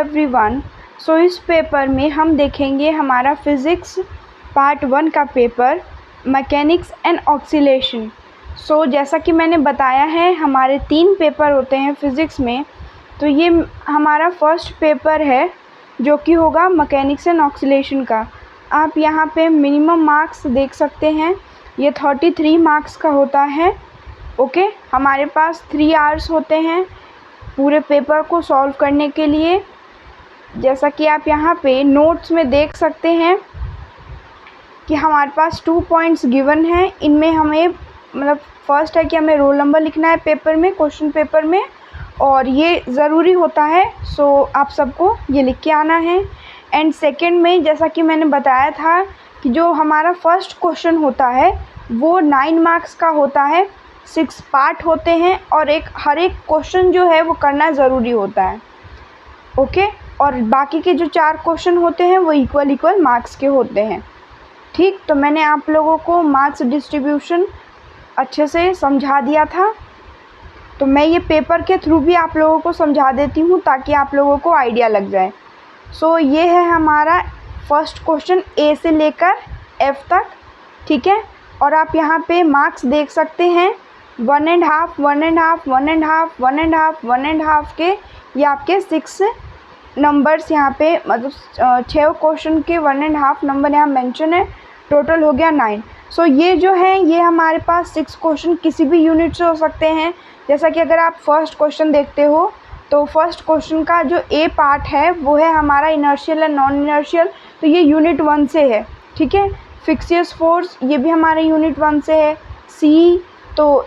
Everyone. सो इस paper में हम देखेंगे हमारा फिज़िक्स पार्ट 1 का पेपर मैकेनिक्स एंड ऑक्सीलेशन। सो जैसा कि मैंने बताया है हमारे 3 पेपर होते हैं फिज़िक्स में, तो ये हमारा फर्स्ट पेपर है जो कि होगा मैकेनिक्स एंड ऑक्सीलेशन का। आप यहाँ पे मिनिमम मार्क्स देख सकते हैं, ये 33 मार्क्स का होता है। ओके, हमारे पास 3 आवर्स होते हैं पूरे पेपर को सॉल्व करने के लिए। जैसा कि आप यहाँ पे नोट्स में देख सकते हैं कि हमारे पास 2 पॉइंट्स गिवन हैं। इनमें हमें फर्स्ट है कि हमें रोल नंबर लिखना है पेपर में, क्वेश्चन पेपर में, और ये ज़रूरी होता है। सो आप सबको ये लिख के आना है। एंड सेकंड में जैसा कि मैंने बताया था कि जो हमारा फर्स्ट क्वेश्चन होता है वो 9 मार्क्स का होता है, 6 पार्ट होते हैं और हर एक क्वेश्चन जो है वो करना ज़रूरी होता है। ओके, और बाकी के जो 4 क्वेश्चन होते हैं वो इक्वल मार्क्स के होते हैं। ठीक, तो मैंने आप लोगों को मार्क्स डिस्ट्रीब्यूशन अच्छे से समझा दिया था, तो मैं ये पेपर के थ्रू भी आप लोगों को समझा देती हूँ ताकि आप लोगों को आइडिया लग जाए। सो ये है हमारा फर्स्ट क्वेश्चन ए से लेकर एफ तक, ठीक है। और आप यहाँ पे मार्क्स देख सकते हैं 1.5, 1.5, 1.5, 1.5, 1.5 के, ये आपके 6 नंबर्स यहाँ पे 6 क्वेश्चन के 1.5 नंबर यहाँ मेंशन है। टोटल हो गया 9। सो ये जो है ये हमारे पास 6 क्वेश्चन किसी भी यूनिट से हो सकते हैं। जैसा कि अगर आप फर्स्ट क्वेश्चन देखते हो तो फर्स्ट क्वेश्चन का जो ए पार्ट है वो है हमारा इनर्शियल एंड नॉन इनर्शियल, तो ये यूनिट 1 से है, ठीक है। फिक्सियस फोर्स ये भी हमारे यूनिट 1 से है। सी तो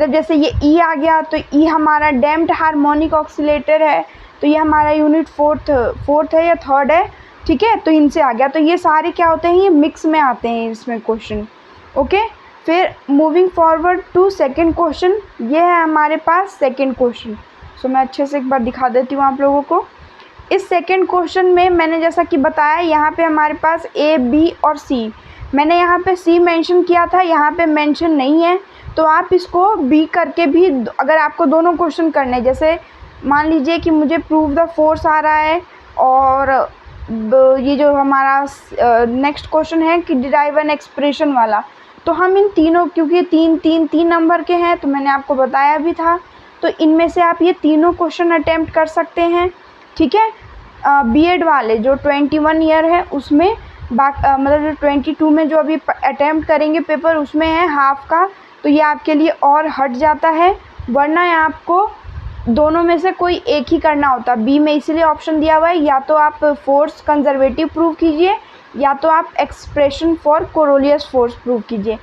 जैसे ये ई आ गया तो ई हमारा डैम्प्ड हार्मोनिक ऑक्सीलेटर है, तो ये हमारा यूनिट फोर्थ है या थर्ड है, ठीक है। तो इनसे आ गया, तो ये सारे क्या होते हैं, ये मिक्स में आते हैं इसमें क्वेश्चन। ओके, फिर moving forward to second question, ये है हमारे पास सेकंड क्वेश्चन। सो मैं अच्छे से एक बार दिखा देती हूँ आप लोगों को। इस सेकंड क्वेश्चन में मैंने जैसा कि बताया यहाँ पे हमारे पास ए, बी और सी। मैंने यहाँ पे सी मेंशन किया था, यहाँ पे मेंशन नहीं है, तो आप इसको बी करके भी, अगर आपको दोनों क्वेश्चन करने, जैसे मान लीजिए कि मुझे प्रूव द फोर्स आ रहा है और ये जो हमारा नेक्स्ट क्वेश्चन है कि डिराइव एन एक्सप्रेशन वाला, तो हम इन तीनों, क्योंकि तीन नंबर के हैं तो मैंने आपको बताया भी था, तो इनमें से आप ये तीनों क्वेश्चन अटेम्प्ट कर सकते हैं, ठीक है। बीएड वाले जो 21 ईयर है उसमें जो 22 में जो अभी अटेम्प्ट करेंगे पेपर उसमें है हाफ का, तो ये आपके लिए और हट जाता है, वरना आपको दोनों में से कोई एक ही करना होता। बी में इसलिए ऑप्शन दिया हुआ है, या तो आप फोर्स कंजर्वेटिव प्रूव कीजिए या तो आप expression for Coriolis force prove कीजिए।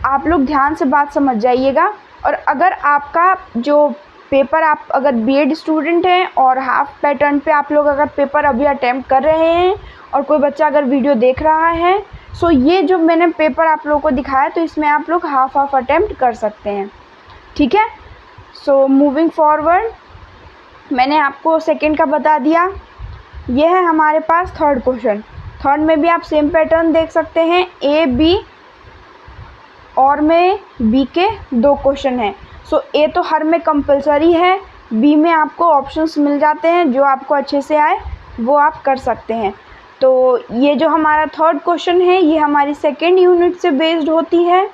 आप लोग ध्यान से बात समझ जाइएगा। और अगर आपका जो पेपर, आप अगर बीएड स्टूडेंट हैं और हाफ पैटर्न पे आप लोग अगर पेपर अभी अटेम्प्ट कर रहे हैं और कोई बच्चा अगर वीडियो देख रहा है, सो ये जो मैंने पेपर आप लोगों को दिखाया तो इसमें आप लोग हाफ अटेम्प्ट कर सकते हैं, ठीक है। सो मूविंग फॉरवर्ड, मैंने आपको सेकंड का बता दिया। ये है हमारे पास थर्ड क्वेश्चन। थर्ड में भी आप सेम पैटर्न देख सकते हैं, ए, बी और में बी के 2 क्वेश्चन हैं। सो ए तो हर में कंपलसरी है, बी में आपको ऑप्शंस मिल जाते हैं, जो आपको अच्छे से आए वो आप कर सकते हैं। तो ये जो हमारा थर्ड क्वेश्चन है ये हमारी सेकेंड यूनिट से बेस्ड होती है।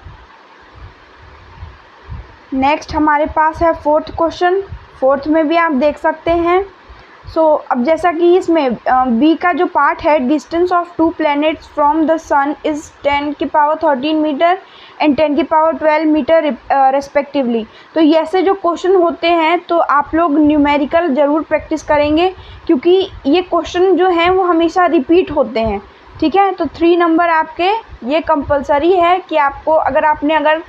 नेक्स्ट हमारे पास है फोर्थ क्वेश्चन। फोर्थ में भी आप देख सकते हैं। सो अब जैसा कि इसमें बी का जो पार्ट है, distance of 2 planets from the sun is 10 की पावर 13 मीटर एंड 10 की पावर 12 मीटर रेस्पेक्टिवली। तो ये ऐसे जो क्वेश्चन होते हैं तो आप लोग न्यूमेरिकल ज़रूर प्रैक्टिस करेंगे, क्योंकि ये क्वेश्चन जो हैं वो हमेशा रिपीट होते हैं, ठीक है। तो 3 नंबर आपके ये कंपलसरी है कि आपको, अगर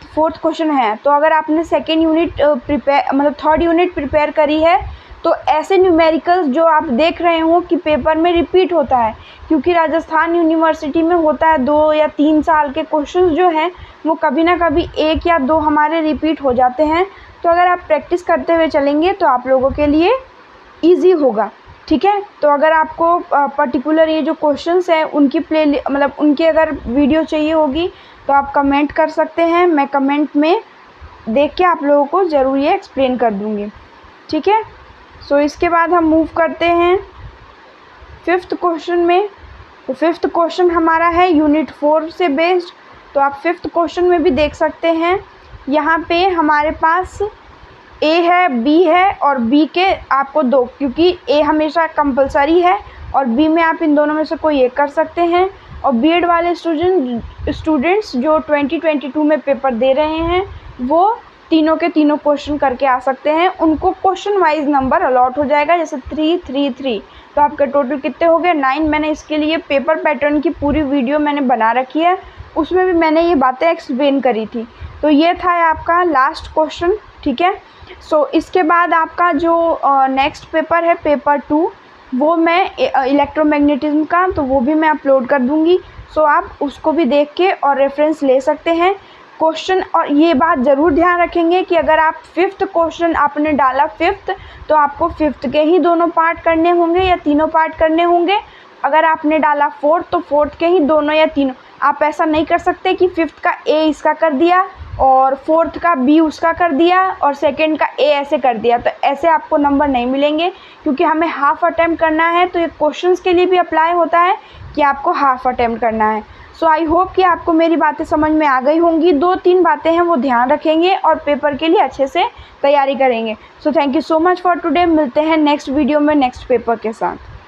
फोर्थ क्वेश्चन है तो अगर आपने second unit third unit prepare करी है तो ऐसे न्यूमेरिकल्स जो आप देख रहे हो कि पेपर में रिपीट होता है, क्योंकि राजस्थान यूनिवर्सिटी में होता है 2 या 3 साल के क्वेश्चंस जो हैं वो कभी ना कभी 1 या 2 हमारे रिपीट हो जाते हैं। तो अगर आप प्रैक्टिस करते हुए चलेंगे तो आप लोगों के लिए ईजी होगा, ठीक है। तो अगर आपको पर्टिकुलर ये जो क्वेश्चंस हैं उनकी उनकी अगर वीडियो चाहिए होगी तो आप कमेंट कर सकते हैं, मैं कमेंट में देख के आप लोगों को ज़रूर ये एक्सप्लेन कर दूँगी, ठीक है। सो इसके बाद हम मूव करते हैं 5th क्वेश्चन में। तो 5th क्वेश्चन हमारा है यूनिट 4 से बेस्ड। तो आप 5th क्वेश्चन में भी देख सकते हैं, यहाँ पे हमारे पास ए है, बी है और बी के आपको दो, क्योंकि ए हमेशा कंपलसरी है और बी में आप इन दोनों में से कोई एक कर सकते हैं। और बीएड वाले स्टूडेंट्स जो 2022 में पेपर दे रहे हैं वो तीनों के तीनों क्वेश्चन करके आ सकते हैं। उनको क्वेश्चन वाइज नंबर अलॉट हो जाएगा, जैसे 3 3 3। तो आपके टोटल कितने हो गए? 9। मैंने इसके लिए पेपर पैटर्न की पूरी वीडियो मैंने बना रखी है, उसमें भी मैंने ये बातें एक्सप्लेन करी थी। तो ये था आपका लास्ट क्वेश्चन, ठीक है। सो इसके बाद आपका जो नेक्स्ट पेपर है पेपर 2, वो मैं इलेक्ट्रोमैग्नेटिज्म का, तो वो भी मैं अपलोड कर दूँगी। सो आप उसको भी देख के और रेफरेंस ले सकते हैं क्वेश्चन। और ये बात ज़रूर ध्यान रखेंगे कि अगर आप 5th क्वेश्चन आपने डाला 5th, तो आपको 5th के ही दोनों पार्ट करने होंगे या तीनों पार्ट करने होंगे। अगर आपने डाला 4th, तो 4th के ही दोनों या तीनों। आप ऐसा नहीं कर सकते कि 5th का ए इसका कर दिया और 4th का बी उसका कर दिया और 2nd का ए ऐसे कर दिया। तो ऐसे आपको नंबर नहीं मिलेंगे, क्योंकि हमें हाफ अटेम्प्ट करना है। तो ये क्वेश्चंस के लिए भी अप्लाई होता है कि आपको हाफ अटेम्प्ट करना है। सो आई होप कि आपको मेरी बातें समझ में आ गई होंगी। 2-3 बातें हैं वो ध्यान रखेंगे और पेपर के लिए अच्छे से तैयारी करेंगे। So thank you so much for today. मिलते हैं नेक्स्ट वीडियो में नेक्स्ट पेपर के साथ।